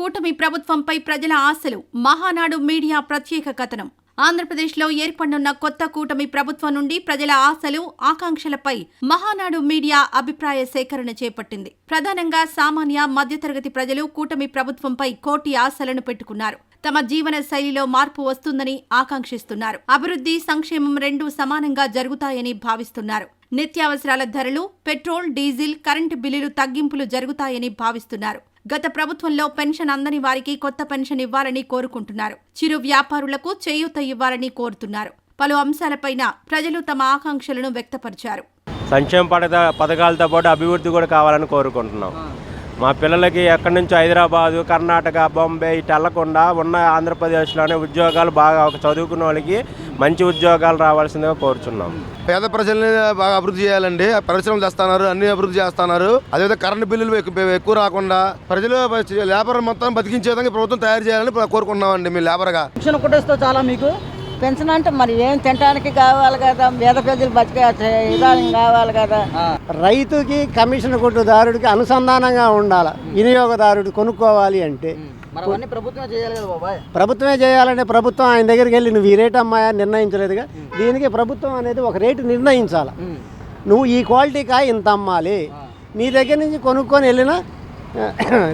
కూటమి ప్రభుత్వంపై ప్రజల ఆశలు. మహానాడు మీడియా ప్రత్యేక కథనం. ఆంధ్రప్రదేశ్లో ఏర్పడనున్న కొత్త కూటమి ప్రభుత్వం నుండి ప్రజల ఆశలు, ఆకాంక్షలపై మహానాడు మీడియా అభిప్రాయ సేకరణ చేపట్టింది. ప్రధానంగా సామాన్య, మధ్యతరగతి ప్రజలు కూటమి ప్రభుత్వంపై కోటి ఆశలను పెట్టుకున్నారు. తమ జీవన శైలిలో మార్పు వస్తుందని ఆకాంక్షిస్తున్నారు. అభివృద్ధి, సంక్షేమం రెండూ సమానంగా జరుగుతాయని భావిస్తున్నారు. నిత్యావసరాల ధరలు, పెట్రోల్, డీజిల్, కరెంటు బిల్లులు తగ్గింపులు జరుగుతాయని భావిస్తున్నారు. గత ప్రభుత్వంలో పెన్షన్ అందని వారికి కొత్త పెన్షన్ ఇవ్వాలని కోరుకుంటున్నారు. చిరు వ్యాపారులకు చేయూత ఇవ్వాలని కోరుతున్నారు. పలు అంశాలపైన ప్రజలు తమ ఆకాంక్షలను వ్యక్తపరిచారు. సంక్షేమ పథకాలతో పాటు అభివృద్ధి కూడా కావాలని కోరుకుంటున్నాం. మా పిల్లలకి ఎక్కడి నుంచో హైదరాబాదు, కర్ణాటక, బాంబే ఇటు వెళ్లకుండా ఉన్న ఆంధ్రప్రదేశ్లోనే ఉద్యోగాలు బాగా చదువుకున్న వాళ్ళకి మంచి ఉద్యోగాలు రావాల్సిందిగా కోరుచున్నాం. పేద ప్రజల్ని బాగా అభివృద్ధి చేయాలండి. పరిశ్రమలు తెస్తున్నారు, అన్ని అభివృద్ధి చేస్తున్నారు. అదేవిధంగా కరెంటు బిల్లులు ఎక్కువ రాకుండా ప్రజలు లేబర్ మొత్తం బతికించే విధంగా ప్రభుత్వం తయారు చేయాలని కోరుకుంటున్నామండి. మీ లేబర్గా పెన్షన్ కొట్టేస్తే చాలా మీకు పెన్షన్ అంటే మరి ఏం తినడానికి కావాలి కదా, పేద ప్రజలు బతికే విధానం కావాలి కదా. రైతుకి కమిషన్ కొట్టుదారుడికి అనుసంధానంగా ఉండాలి. వినియోగదారుడు కొనుక్కోవాలి అంటే ప్రభుత్వమే చేయాలి కదా బాబాయ్. ప్రభుత్వమే చేయాలంటే ప్రభుత్వం ఆయన దగ్గరికి వెళ్ళి నువ్వు ఈ రేటు అమ్మాయా నిర్ణయించలేదుగా. దీనికి ప్రభుత్వం అనేది ఒక రేటు నిర్ణయించాలి. నువ్వు ఈ క్వాలిటీ కాయ ఇంత అమ్మాలి, నీ దగ్గర నుంచి కొనుక్కొని వెళ్ళిన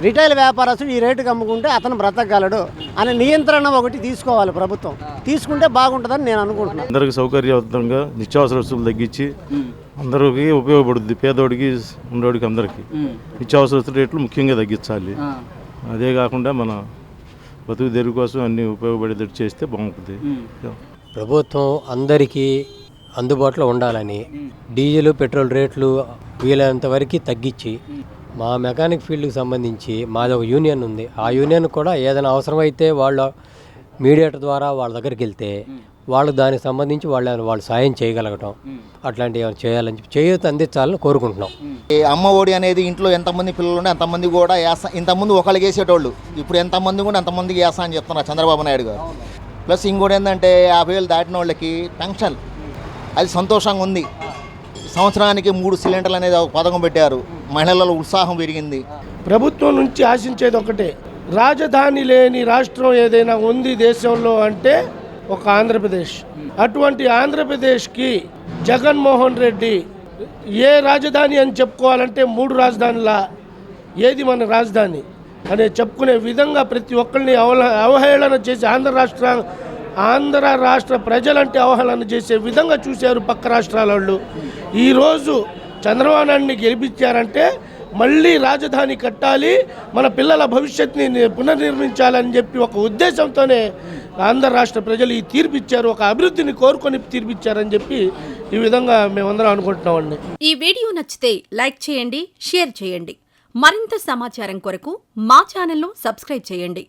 రిటైల్ వ్యాపారస్తుడు ఈ రేటుకి అమ్ముకుంటే అతను బ్రతకగలడు అనే నియంత్రణ ఒకటి తీసుకోవాలి ప్రభుత్వం. తీసుకుంటే బాగుంటుందని నేను అనుకుంటున్నాను. అందరికి సౌకర్యవంతంగా నిత్యావసర వస్తువులు తగ్గించి అందరికి ఉపయోగపడుద్ది. పేదోడికి, ఉండోడికి అందరికీ నిత్యావసర వస్తువుల రేట్లు ముఖ్యంగా తగ్గించాలి. అదే కాకుండా మన బతుకు తెరుగు కోసం అన్ని ఉపయోగపడేటట్టు చేస్తే బాగుంటుంది. ప్రభుత్వం అందరికీ అందుబాటులో ఉండాలని డీజిల్, పెట్రోల్ రేట్లు వీలైనంత వరకు తగ్గించి, మా మెకానిక్ ఫీల్డ్కి సంబంధించి మాది ఒక యూనియన్ ఉంది. ఆ యూనియన్ కూడా ఏదైనా అవసరమైతే వాళ్ళ మీడియేటర్ ద్వారా వాళ్ళ దగ్గరికి వెళ్తే వాళ్ళకి దానికి సంబంధించి వాళ్ళు సాయం చేయగలగటం అట్లాంటివి ఏమైనా చేయాలని చేయూత అందించాలని కోరుకుంటున్నాం. అమ్మ ఒడి అనేది ఇంట్లో ఎంతమంది పిల్లలు ఉంటే అంతమంది కూడా ఇంతకుముందు ఒకళ్ళకి వేసేటోళ్ళు, ఇప్పుడు ఎంతమంది కూడా అంతమందికి వేస్తా అని చెప్తున్నారు చంద్రబాబు నాయుడు గారు. ప్లస్ ఇంకోటి ఏంటంటే 50,000 దాటిన వాళ్ళకి పెన్షన్, అది సంతోషంగా ఉంది. సంవత్సరానికి 3 సిలిండర్లు అనేది ఒక పథకం పెట్టారు. మహిళలలో ఉత్సాహం పెరిగింది. ప్రభుత్వం నుంచి ఆశించేది ఒకటే, రాజధాని లేని రాష్ట్రం ఏదైనా ఉంది దేశంలో అంటే ఒక ఆంధ్రప్రదేశ్. అటువంటి ఆంధ్రప్రదేశ్కి జగన్మోహన్ రెడ్డి ఏ రాజధాని అని చెప్పుకోవాలంటే 3 రాజధానుల ఏది మన రాజధాని అనే చెప్పుకునే విధంగా ప్రతి ఒక్కరిని అవహేళన చేసి ఆంధ్ర రాష్ట్ర ప్రజలంటే అవహేళన చేసే విధంగా చూశారు పక్క రాష్ట్రాల వాళ్ళు. ఈరోజు చంద్రబాబు నాయుడిని గెలిపించారంటే మళ్ళీ రాజధాని కట్టాలి, మన పిల్లల భవిష్యత్తుని పునర్నిర్మించాలని చెప్పి ఒక ఉద్దేశంతోనే ఆంధ్ర రాష్ట్ర ప్రజలు ఈ తీర్పిచ్చారు. ఒక అభివృద్ధిని కోరుకొని తీర్పిచ్చారని చెప్పి ఈ విధంగా మేమందరం అనుకుంటున్నామండి. ఈ వీడియో నచ్చితే లైక్ చేయండి, షేర్ చేయండి. మరింత సమాచారం కొరకు మా ఛానల్ను సబ్స్క్రైబ్ చేయండి.